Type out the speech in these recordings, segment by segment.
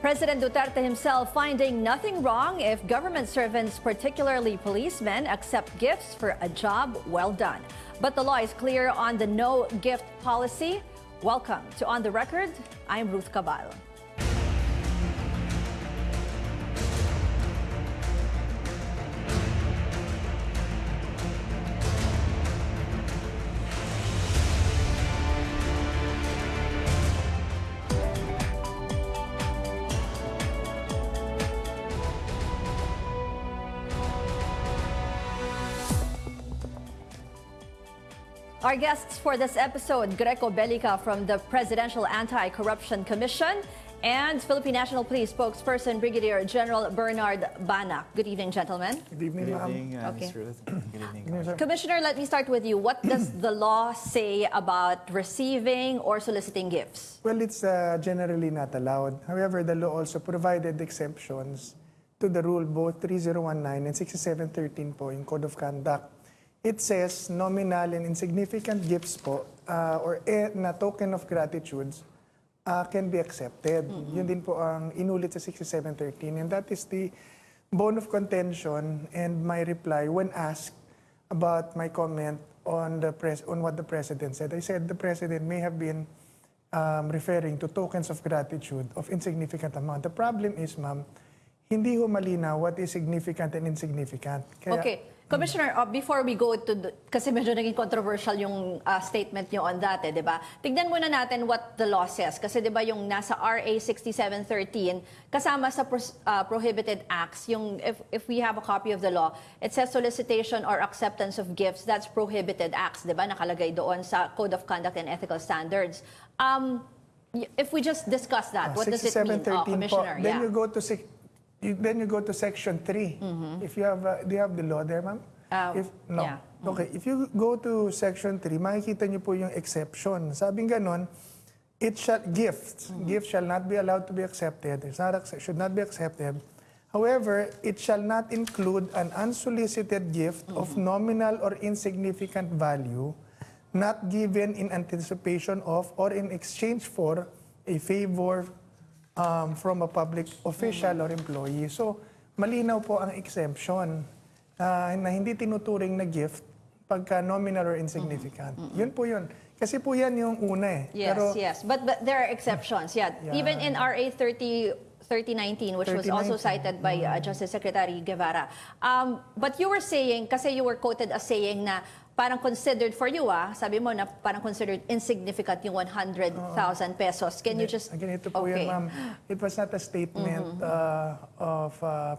President Duterte himself finding nothing wrong if government servants, particularly policemen, accept gifts for a job well done. But the law is clear on the no-gift policy. Welcome to On the Record. I'm Ruth Cabal. Our guests for this episode, Greco Bellica from the Presidential Anti-Corruption Commission and Philippine National Police spokesperson Brigadier General Bernard Banak. Good evening, gentlemen. Good evening, Good evening, Okay. Ms. Ruth. Good evening. Commissioner, let me start with you. What does the law say about receiving or soliciting gifts? Well, it's generally not allowed. However, the law also provided exemptions to the rule, both 3019 and 6713 po in Code of Conduct. It says nominal and insignificant gifts po or na token of gratitude can be accepted. Yun din po ang inulit sa 6713, and that is the bone of contention and my reply when asked about my comment on what the President said. I said the President may have been referring to tokens of gratitude of insignificant amount. The problem is, ma'am, hindi ho malinaw what is significant and insignificant. Kaya, Okay. Commissioner, before we go to kasi medyo naging controversial yung statement nyo on that, di ba? Tignan muna natin what the law says. Kasi di ba yung nasa RA 6713, kasama sa prohibited acts, yung if we have a copy of the law, it says solicitation or acceptance of gifts, that's prohibited acts, di ba? Nakalagay doon sa Code of Conduct and Ethical Standards. If we just discuss that, what does it mean, Commissioner? Po, then you go to Section 3. If you have, do you have the law there, ma'am? No. Yeah. Okay, if you go to Section 3, makikita niyo po yung exception. Sabing ganon, gifts shall not be allowed to be accepted. Should not be accepted. However, it shall not include an unsolicited gift of nominal or insignificant value, not given in anticipation of or in exchange for a favor from a public official or employee. So, malinaw po ang exemption na hindi tinuturing na gift pagka nominal or insignificant. Yun po yun. Kasi po yan yung una eh. Yes, Pero, yes. But there are exceptions, yeah. Even in RA 3019, which was also cited by Justice Secretary Guevara. But you were saying, kasi you were quoted as saying na parang considered for you, sabi mo na parang considered insignificant yung 100,000 pesos. Can you just... Again, ito po yun, ma'am. It was not a statement of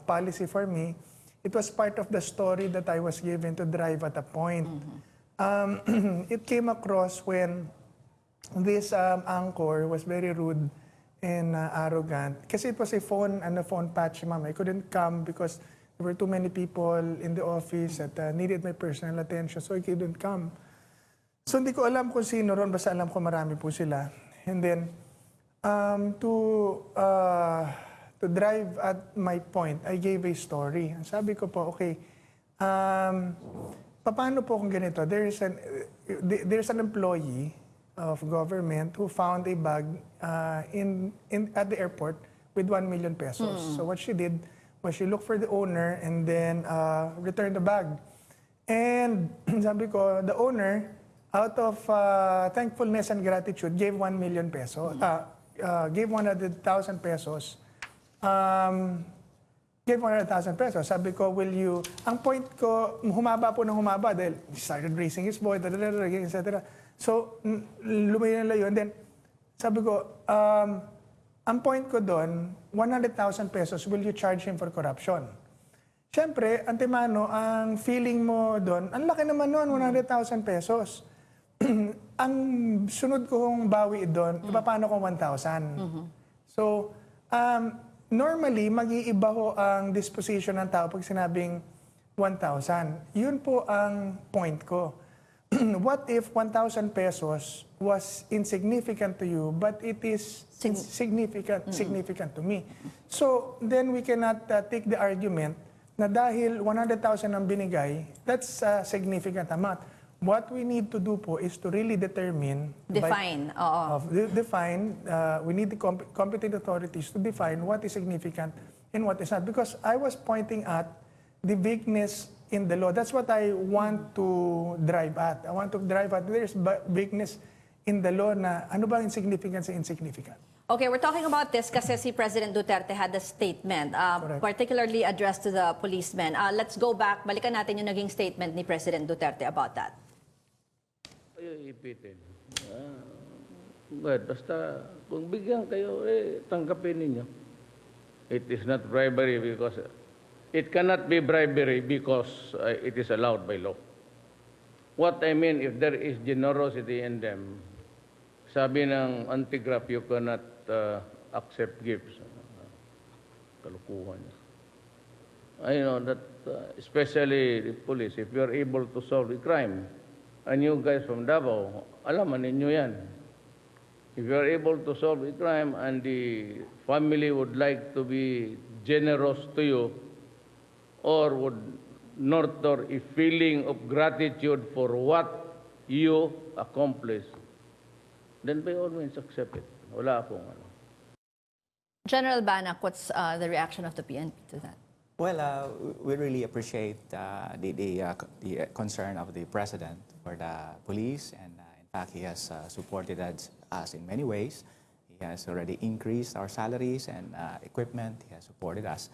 policy for me. It was part of the story that I was given to drive at a point. It came across when this anchor was very rude and arrogant. Kasi it was a phone patch, ma'am. I couldn't come because there were too many people in the office that needed my personal attention, so I couldn't come. So hindi ko alam kung sino ron, basta alam ko marami po sila. And then, to drive at my point, I gave a story. Sabi ko po, okay, paano po kung ganito? There's an employee of government who found a bag at the airport with 1 million pesos. So what she did was she looked for the owner and then returned the bag. And sabi ko, the owner, out of thankfulness and gratitude, gave 1 million pesos, gave 100,000 pesos. Gave 100,000 pesos. Sabi ko, will you... Ang point ko, humaba po ng humaba dahil he started raising his voice, etc. So, lumayo na yun. Then, sabi ko, ang point ko doon, 100,000 pesos, will you charge him for corruption? Siyempre, antemano, ang feeling mo doon, ang laki naman noon, 100,000 pesos. Ang sunod kong bawi doon, paano kung 1,000? So, normally, mag-iiba ho ang disposition ng tao pag sinabing 1,000. Yun po ang point ko. What if 1,000 pesos was insignificant to you, but it is significant to me? So, then we cannot take the argument na dahil 100,000 ang binigay, that's a significant amount. what we need to do po is to really determine... Define, oo. We need the competent authorities to define what is significant and what is not. Because I was pointing at the vagueness in the law. That's what I want to drive at. I want to drive at there's vagueness in the law na ano ba ang insignificant sa insignificant. Okay, we're talking about this kasi si President Duterte had a statement, particularly addressed to the policemen. Let's go back, balikan natin yung naging statement ni President Duterte about that. Kayo ipitin. Basta kung bigyan kayo, tanggapin ninyo. It is not bribery because it cannot be bribery because it is allowed by law. What I mean, if there is generosity in them, sabi ng anti-graft, you cannot accept gifts. Kalukuhan. I know that, especially the police, if you are able to solve the crime, and you guys from Davao, alaman ninyo yan. If you are able to solve the crime and the family would like to be generous to you, or would nurture a feeling of gratitude for what you accomplished, then by all means accept it. Wala akong ano. General Banak, what's the reaction of the PNP to that? Well, we really appreciate the concern of the President for the police, and in fact, he has supported us in many ways. He has already increased our salaries and equipment. He has supported us.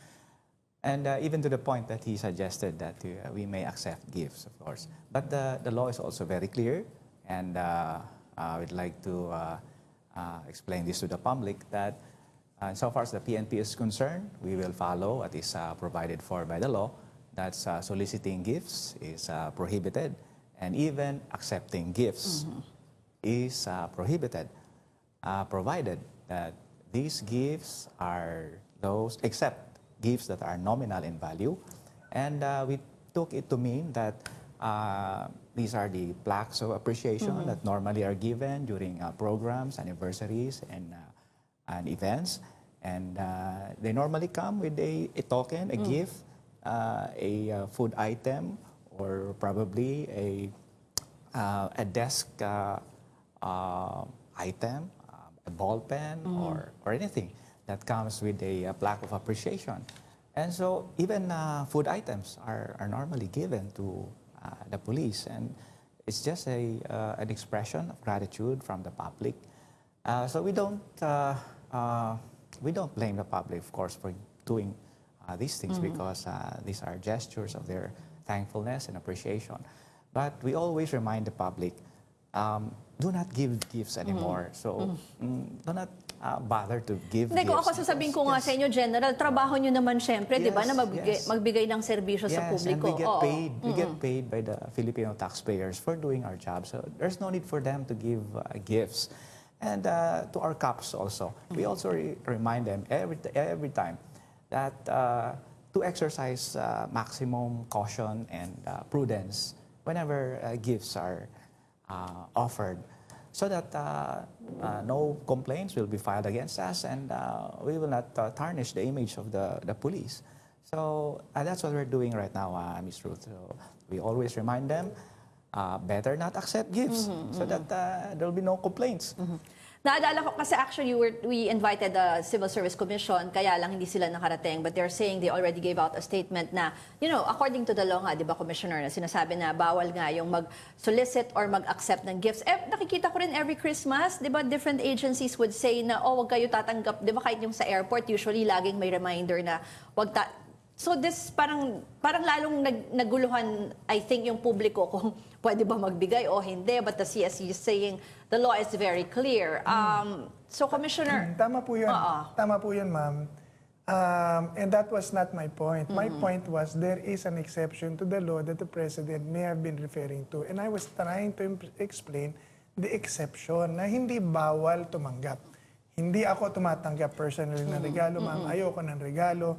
And even to the point that he suggested that we may accept gifts, of course. But the law is also very clear, and I would like to explain this to the public that so far as the PNP is concerned, we will follow what is provided for by the law. That's soliciting gifts is prohibited, and even accepting gifts is prohibited, provided that these gifts are those, except gifts that are nominal in value. And we took it to mean that these are the plaques of appreciation that normally are given during programs, anniversaries, and events. And they normally come with a token, a gift, a food item, or probably a desk item, a ball pen, or anything that comes with a plaque of appreciation. And so even food items are normally given to the police, and it's just an expression of gratitude from the public. So we don't blame the public, of course, for doing these things because these are gestures of their thankfulness and appreciation. But we always remind the public, do not give gifts anymore. So do not bother to give Hindi, gifts. kung ako sasabihin ko nga sa inyo, General, trabaho nyo naman syempre, di ba, na Yes. magbigay ng serbisyo sa Yes, and publiko. we get paid. We get paid by the Filipino taxpayers for doing our job. So there's no need for them to give gifts. And to our cops also, we also remind them every time that to exercise maximum caution and prudence whenever gifts are offered, so that no complaints will be filed against us, and we will not tarnish the image of the police. So that's what we're doing right now, Ms. Ruth. So we always remind them, better not accept gifts so that there will be no complaints. Naadala ko kasi actually we invited the Civil Service Commission, kaya lang hindi sila nakarating, but they're saying they already gave out a statement na, you know, according to the law nga, di ba, Commissioner, na sinasabi na bawal nga yung mag-solicit or mag-accept ng gifts. Nakikita ko rin every Christmas, di ba, different agencies would say na, oh, wag kayo tatanggap, di ba, kahit yung sa airport, usually laging may reminder na, So this parang lalong naguluhan, I think, yung publiko kung pwede ba magbigay o hindi. But the CSC is saying the law is very clear. So, Commissioner... Tama po yun. Tama po yun, ma'am. And that was not my point. My point was there is an exception to the law that the President may have been referring to. And I was trying to explain the exception na hindi bawal tumanggap. Hindi ako tumatanggap personally ng regalo, ma'am. Ayoko ng regalo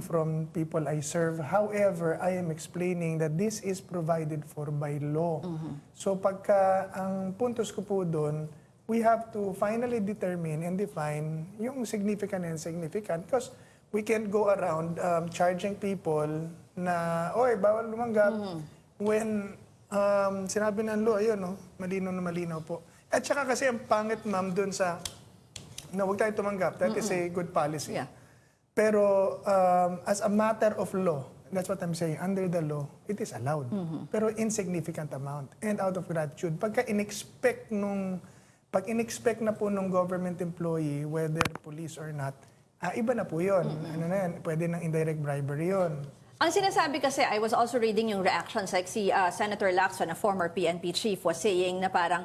from people I serve. However, I am explaining that this is provided for by law. So pagka ang puntos ko po doon, we have to finally determine and define yung significant and insignificant, because we can't go around charging people na, oy, bawal lumanggap, when Sinabi ng law, ayun, no? Malinaw na malinaw po. At saka kasi ang pangit, ma'am, dun sa, na huwag tayo tumanggap. That is a good policy. Yeah. Pero as a matter of law, that's what I'm saying, under the law, it is allowed. Pero insignificant amount. And out of gratitude. Pag in-expect na po nung government employee, whether police or not, iba na po yun. Ano na yan, pwede ng indirect bribery yun. Ang sinasabi kasi, I was also reading yung reactions, like si Senator Lacson, a former PNP chief, was saying na parang,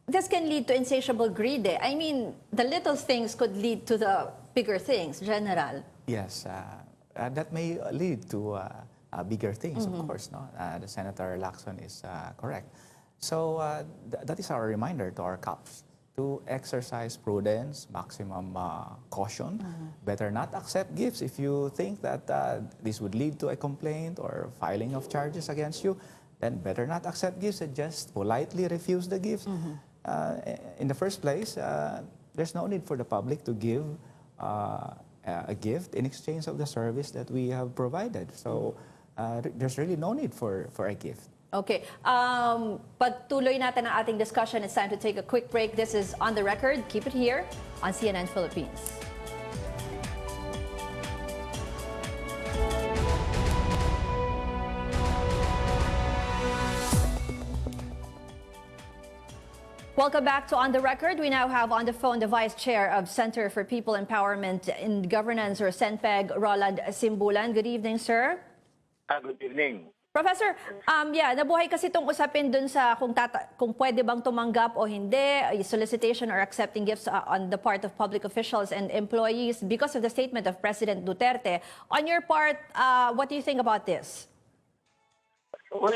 this can lead to insatiable greed. I mean, the little things could lead to the bigger things, General. Yes, that may lead to bigger things, of course. No, the Senator Lacson is correct. So that is our reminder to our cops to exercise prudence, maximum caution. Better not accept gifts if you think that this would lead to a complaint or filing of charges against you. Then better not accept gifts and just politely refuse the gifts. In the first place, there's no need for the public to give a gift in exchange of the service that we have provided. So there's really no need for a gift. Okay. Pagtuloy natin ang ating discussion, it's time to take a quick break. This is On the Record. Keep it here on CNN Philippines. Welcome back to On the Record. We now have on the phone the Vice Chair of Center for People Empowerment and Governance, or CENPEG, Roland Simbulan. Good evening, sir. Good evening. Professor, nabuhay kasi itong usapin dun sa kung pwede bang tumanggap o hindi, solicitation or accepting gifts on the part of public officials and employees because of the statement of President Duterte. On your part, what do you think about this? Well,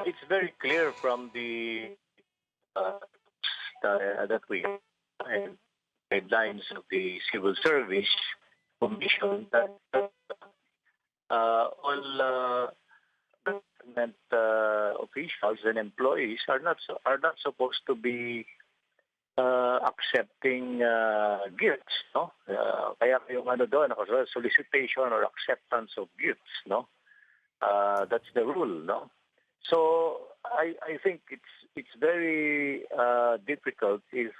it's very clear from the that we have guidelines of the Civil Service Commission that all government officials and employees are not supposed to be accepting gifts, no? Kaya yung ano doon, solicitation or acceptance of gifts, no? That's the rule, no? So I think it's very difficult if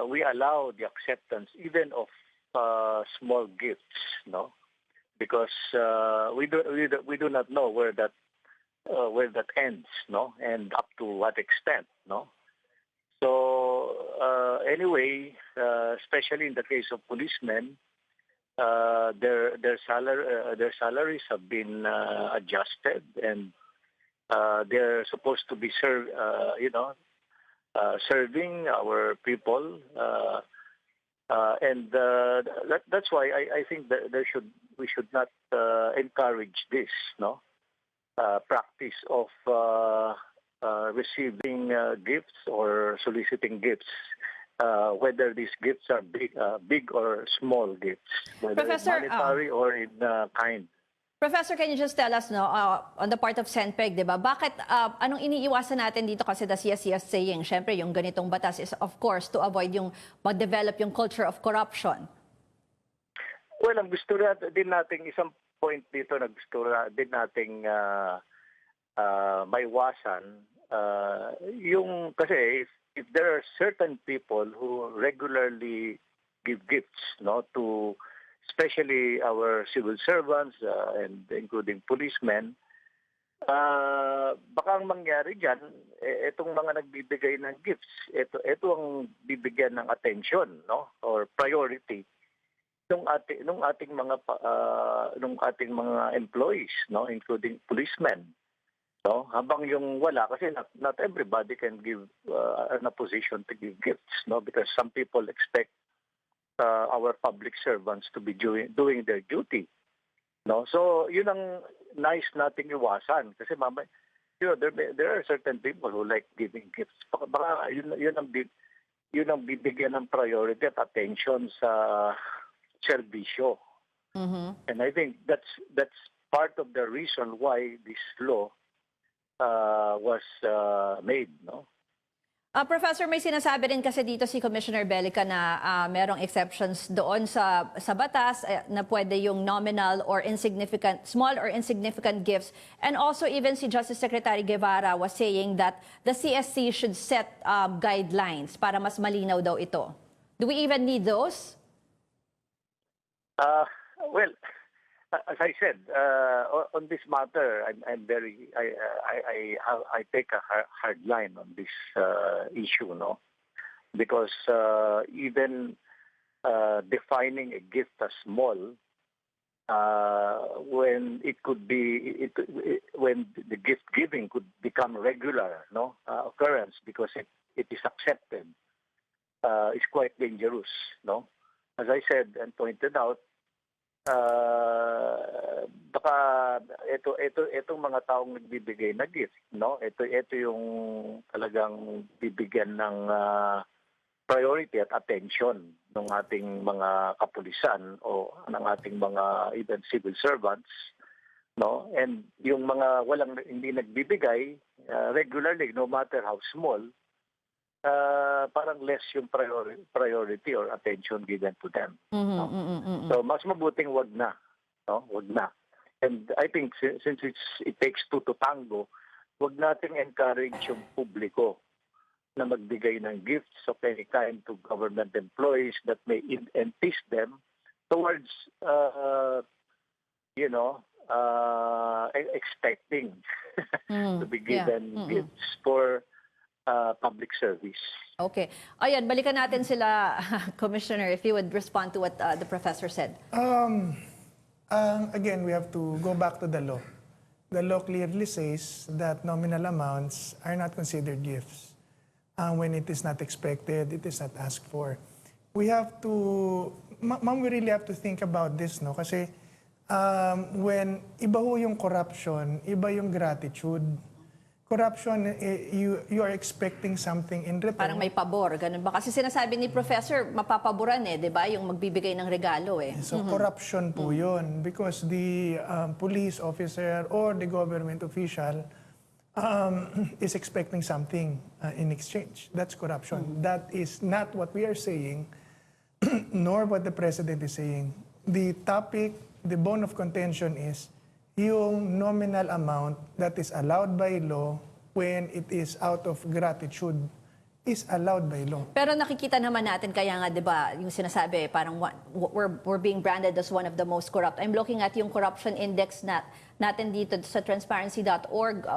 we allow the acceptance even of small gifts, no? Because we do not know where that ends, no, and up to what extent, no. So anyway, especially in the case of policemen, their salaries have been adjusted, and they're supposed to be serving our people. And that's why I think that we should not encourage this, no, practice of receiving gifts or soliciting gifts, whether these gifts are big or small gifts, whether Professor, in monetary or in kind. Professor, can you just tell us, no, on the part of CENPEG, di ba, bakit, anong iniiwasan natin dito kasi the CSCS saying, syempre, yung ganitong batas is, of course, to avoid yung mag-develop yung culture of corruption? Well, ang gusto din nating isang point dito na gusto din nating maiwasan, yung kasi if there are certain people who regularly give gifts, no, to especially our civil servants and including policemen, baka ang mangyari dyan, itong mga nagbibigay ng gifts, ito ang bibigyan ng attention, no, or priority nung ating mga employees, no, including policemen, no, habang yung wala, kasi not everybody can give in a position to give gifts, no, because some people expect our public servants to be doing their duty, no. So yun ang nice nating iwasan, kasi there are certain people who like giving gifts. Baka yun ang bibigyan ng priority at attention sa serbisyo. And I think that's part of the reason why this law was made, no. Professor, may sinasabi rin kasi dito si Commissioner Belica na merong exceptions doon sa batas na pwede yung nominal or insignificant, small or insignificant gifts. And also even si Justice Secretary Guevara was saying that the CSC should set guidelines para mas malinaw daw ito. Do we even need those? Well, as I said, on this matter, I'm very, I take a hard line on this issue, no, because even defining a gift as small, when it could be, when the gift giving could become regular, no, occurrence because it is accepted, is quite dangerous, no. As I said and pointed out, baka itong mga taong nagbibigay na gift, no? Ito yung talagang bibigyan ng priority at attention ng ating mga kapulisan o ng ating mga even civil servants, no? And yung mga hindi nagbibigay regularly, no matter how small, parang less yung priority or attention given to them. No? So mas mabuting wag na, no? Wag na. And I think since it takes two to tango, wag nating encourage yung publiko na magbigay ng gifts of any kind to government employees that may entice them towards expecting to be given gifts for public service. Okay. Ayan, balikan natin sila, Commissioner, if you would respond to what the professor said. Again, we have to go back to the law. The law clearly says that nominal amounts are not considered gifts. When it is not expected, it is not asked for. We have to, ma'am, we really have to think about this, no? Kasi when iba ho yung corruption, iba yung gratitude. Corruption, you are expecting something in return. Parang may pabor, ganun ba? Kasi sinasabi ni Professor, mapapaboran di ba? Yung magbibigay ng regalo So corruption po yun because the police officer or the government official is expecting something in exchange. That's corruption. That is not what we are saying, nor what the President is saying. The topic, the bone of contention is yung nominal amount that is allowed by law when it is out of gratitude is allowed by law. Pero nakikita naman natin, kaya nga, di ba, yung sinasabi, parang we're being branded as one of the most corrupt. I'm looking at yung corruption index natin dito sa transparency.org.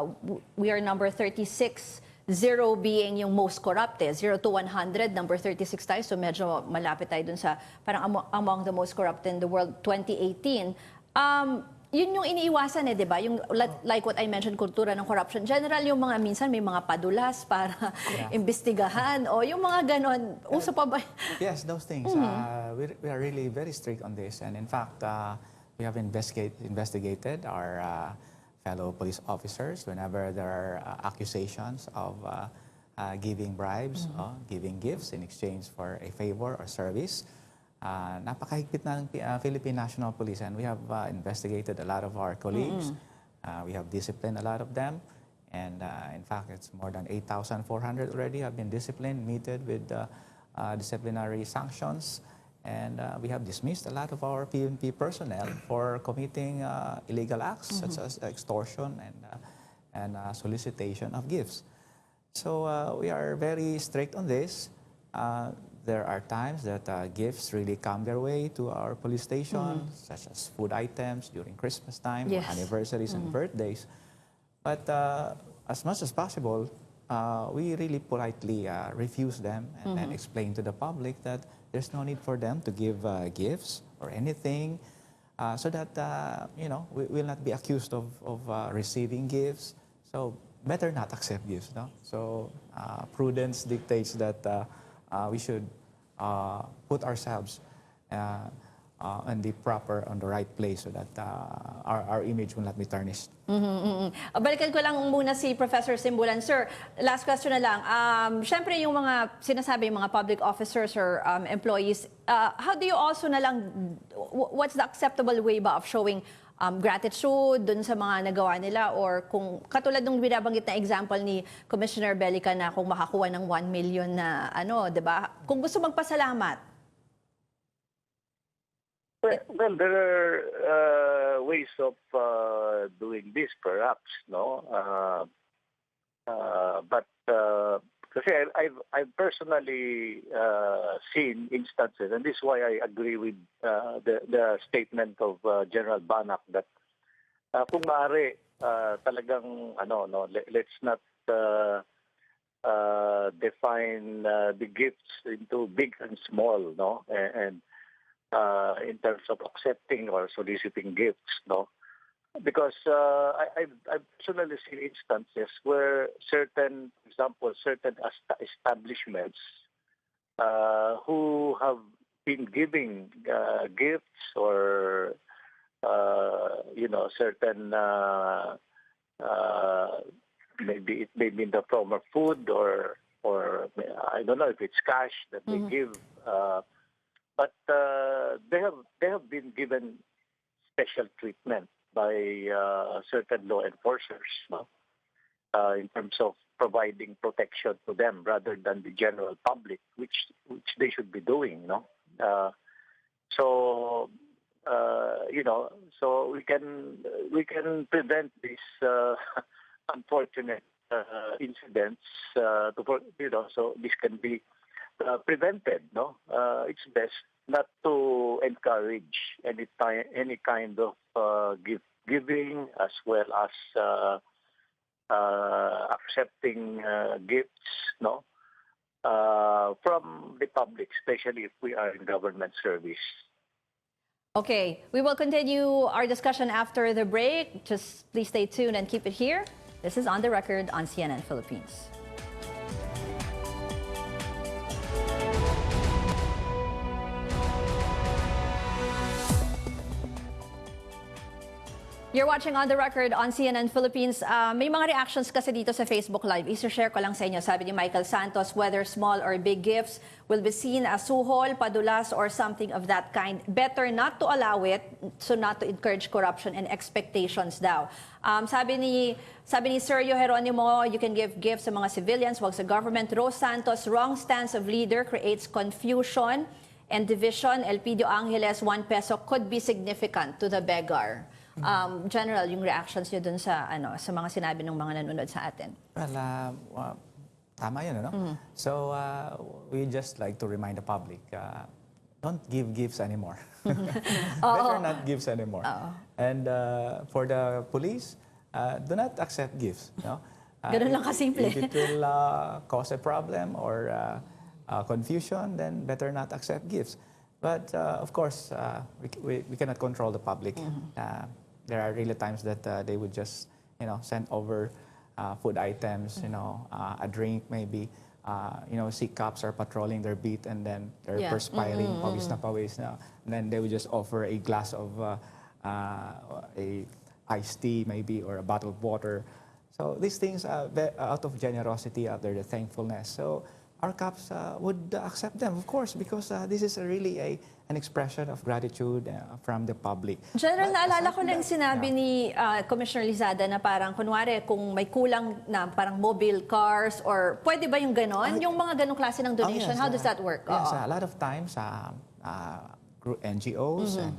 We are number 36, 0 being yung most corrupt. 0 to 100, number 36 tayo. So medyo malapit tayo dun sa parang among the most corrupt in the world 2018. Yun yung iniiwasan di ba? Yung like what I mentioned, kultura ng corruption. General, yung mga minsan may mga padulas para imbestigahan o yung mga ganon. Uso pa ba? Yes, those things. We are really very strict on this. And in fact, we have investigated our fellow police officers whenever there are accusations of giving bribes, giving gifts in exchange for a favor or service. Napakahigpit na ng Philippine National Police, and we have investigated a lot of our colleagues. We have disciplined a lot of them, and in fact, it's more than 8,400 already have been disciplined, meted with disciplinary sanctions, and we have dismissed a lot of our PNP personnel for committing illegal acts such as extortion and solicitation of gifts. So we are very strict on this. There are times that gifts really come their way to our police station, such as food items during Christmas time, or anniversaries and birthdays. But as much as possible, we really politely refuse them and then explain to the public that there's no need for them to give gifts or anything, so that we will not be accused of receiving gifts. So better not accept gifts, no? So prudence dictates that we should put ourselves on the right place so that our image will not be tarnished. Balikan ko lang muna si Professor Simbulan. Sir, last question na lang. Siyempre yung mga sinasabi, yung mga public officers or employees, how do you also na lang, what's the acceptable way ba of showing gratitude dun sa mga nagawa nila, or kung katulad nung binabanggit na example ni Commissioner Bellica na kung makakuha ng 1 million na ano, 'di ba? Kung gusto magpasalamat. Well, there are ways of doing this, perhaps, no. But kasi I've personally seen instances, and this is why I agree with the statement of General Banak that kung maaari talagang let's not define the gifts into big and small, no, and in terms of accepting or soliciting gifts, no. Because I've personally seen instances where certain, for example, certain establishments who have been giving gifts or certain maybe it may be in the form of food or I don't know if it's cash that they give, but they have been given special treatment by certain law enforcers, no? In terms of providing protection to them rather than the general public, which they should be doing, no? So we can prevent these unfortunate incidents. So this can be prevented, no? It's best not to encourage any kind of giving, as well as accepting gifts, no, from the public, especially if we are in government service. Okay, we will continue our discussion after the break. Just please stay tuned and keep it here. This is On the Record on CNN Philippines. You're watching On the Record on CNN Philippines. May mga reactions kasi dito sa Facebook Live. I-share ko lang sa inyo. Sabi ni Michael Santos, whether small or big gifts will be seen as suhol, padulas, or something of that kind. Better not to allow it, so not to encourage corruption and expectations daw. Sabi ni Sergio Geronimo, you can give gifts sa mga civilians, wag sa government. Rose Santos, wrong stance of leader creates confusion and division. Elpidio Angeles, 1 peso could be significant to the beggar. General, yung reactions nyo dun sa mga sinabi ng mga nanonood sa atin. Well, tama yun, ano? So, we just like to remind the public, don't give gifts anymore. Better not gifts anymore. And for the police, do not accept gifts. No? Ganun lang kasimple. If it will cause a problem or confusion, then better not accept gifts. But of course, we cannot control the public. There are really times that they would just, send over food items, a drink maybe. Sea cops are patrolling their beat and then they're perspiring, pawis na pawis na. And then they would just offer a glass of a iced tea maybe or a bottle of water. So these things are out of generosity, out of the thankfulness. So our cops would accept them, of course, because this is really an expression of gratitude from the public. General, naalala ko lang sinabi ni Commissioner Lizada na parang, kunwari, kung may kulang na parang mobile cars or pwede ba yung ganon? Yung mga ganong klase ng donation, yes, how does that work? Yes, a lot of times, NGOs and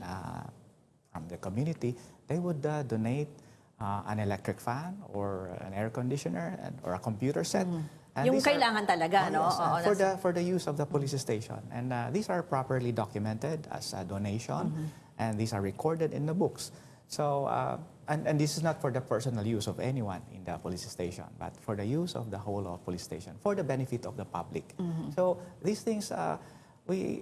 from the community, they would donate an electric fan or an air conditioner or a computer set. And yung kailangan talaga, no? Yes, for the use of the police station. And these are properly documented as a donation, and these are recorded in the books. So, and this is not for the personal use of anyone in the police station, but for the use of the whole of police station, for the benefit of the public. So, these things, we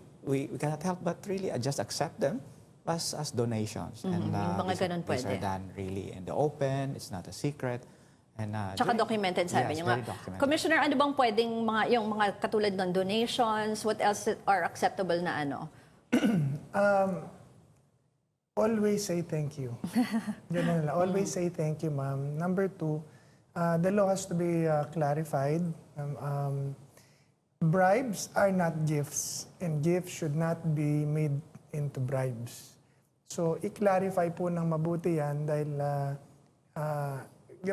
cannot help but really just accept them as donations. And these are done really in the open, it's not a secret. And, tsaka documented, sabi niyo nga. Commissioner, ano bang pwedeng yung mga katulad ng donations? What else are acceptable na ano? Always say thank you. Ganun lang. Always say thank you, ma'am. Number 2, the law has to be clarified. Bribes are not gifts, and gifts should not be made into bribes. So, i-clarify po ng mabuti yan dahil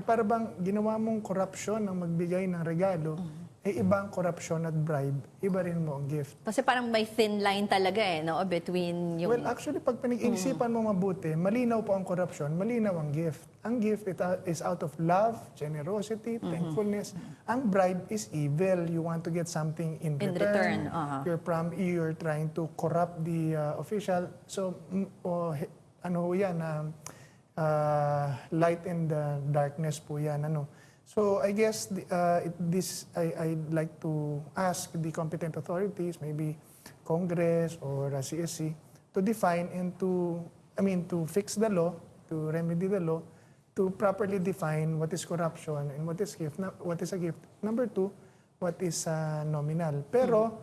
para bang ginawa mong korupsyon ng magbigay ng regalo, ibang korupsyon at bribe, iba rin mo ang gift. Kasi parang may thin line talaga no? Between yung... Well, actually, pag pinag-iisipan mo mabuti, malinaw po ang korupsyon, malinaw ang gift. Ang gift is out of love, generosity, thankfulness. Ang bribe is evil. You want to get something in return. You're trying to corrupt the official. So, light and darkness po yan. So I guess I'd like to ask the competent authorities, maybe Congress or CSC, to define and to fix the law, to remedy the law, to properly define what is corruption and what is a gift. Number 2, what is nominal. Pero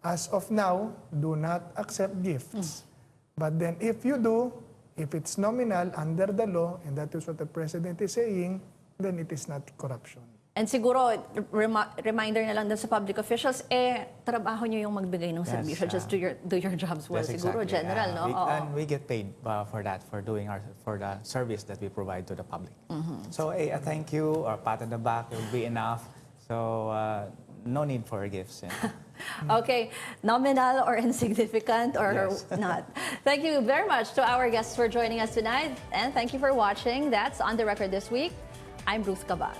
as of now, do not accept gifts. But then if you do, if it's nominal under the law, and that is what the President is saying, then it is not corruption. And siguro, reminder na lang din sa public officials, trabaho nyo yung magbigay ng serbisyo. Just do your jobs well. Yes, Siguro, exactly. general, no? And we get paid for that, for the service that we provide to the public. So a thank you or pat on the back will be enough. So no need for gifts. Okay, nominal or insignificant or not. Thank you very much to our guests for joining us tonight. And thank you for watching. That's On the Record this week. I'm Ruth Cabal.